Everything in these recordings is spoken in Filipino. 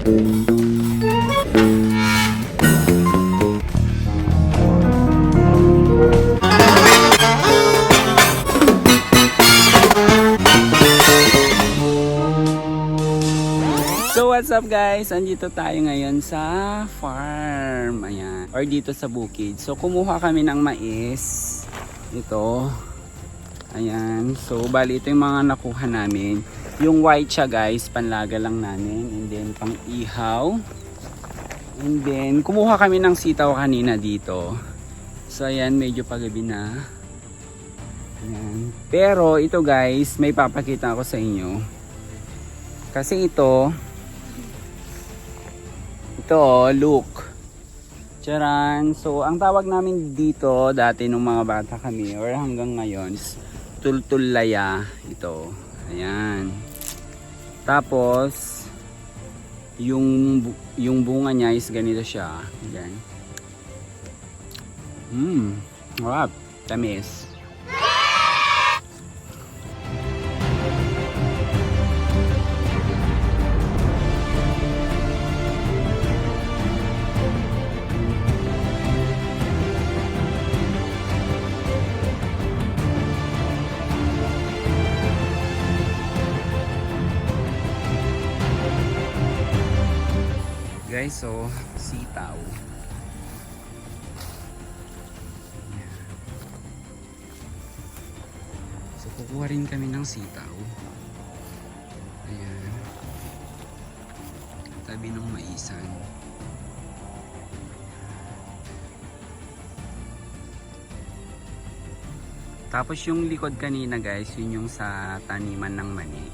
So what's up guys? Andito tayo ngayon sa farm. Ayan. Or dito sa bukid. So kumuha kami ng mais. Ito. Ayan. So bali ito yung mga nakuha namin. Yung white siya guys, panlaga lang namin. And then pang ihaw. And then kumuha kami ng sitaw kanina dito. So ayan, medyo pagabi na. Ayan. Pero ito guys, may papakita ako sa inyo. Kasi ito, look. Charan. So, ang tawag namin dito dati nung mga bata kami or hanggang ngayon is tultulaya ito. Ayan. Tapos, yung bunga niya is ganito siya. Ayan. Wow. Tamis. Guys, so sitaw. So kukuha rin kami ng sitaw. Ayan. Tabi ng maisan. Tapos yung likod kanina guys, yun yung sa taniman ng mani.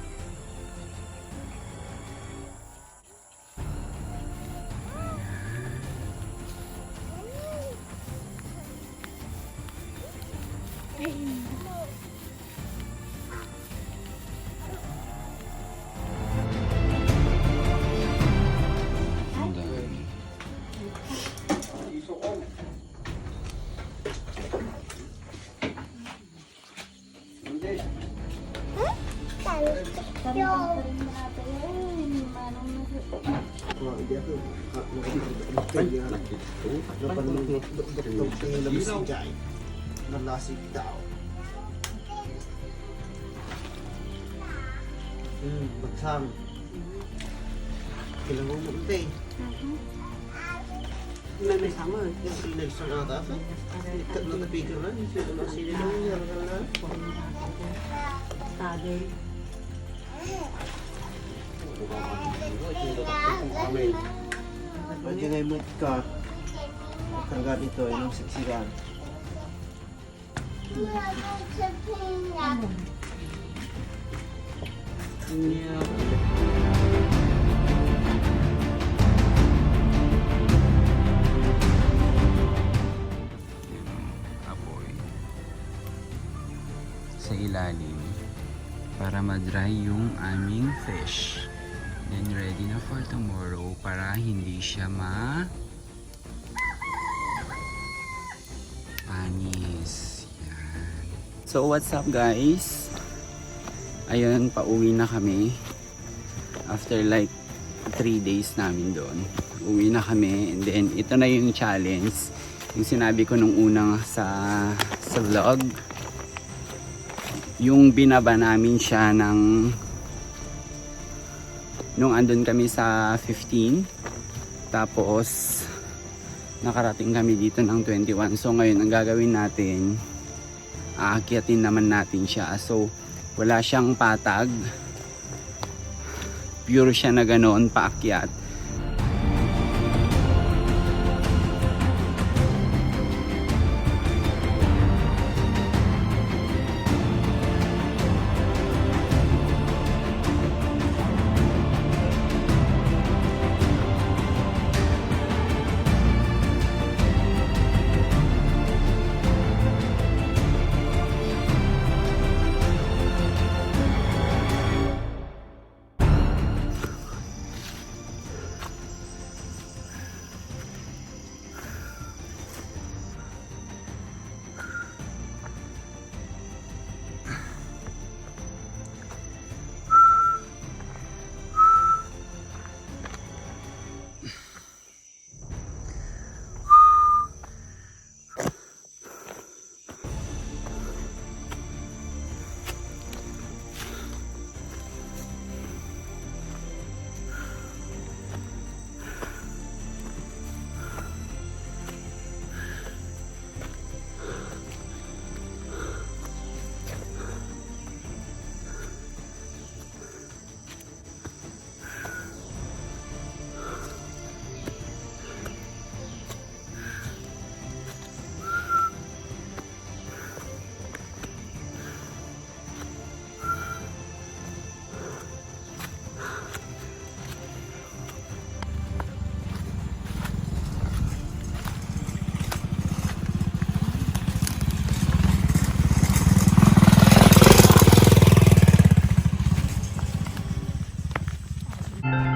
Nalasig daw. Bagsam. Kailan mo munti? May sama. Yung next na ata. Ikat na napigil na. Yung nasili lang. Yarang na. Tagel. Pwede nga yung ka. Karga dito. Yung siksikan. Apoy sa ilalim para ma-dry yung aming fish. Then ready na for tomorrow para hindi siya panis. Yan. So what's up guys? Ayun, pauwi na kami. After like 3 days namin doon. Uwi na kami and then ito na yung challenge. Yung sinabi ko nung una sa vlog. Yung binaba namin siya nung andun kami sa 15. Tapos nakarating kami dito ng 21. So ngayon ang gagawin natin, aakyatin naman natin siya. So wala siyang patag, pure siya na ganoon paakyat. Bye.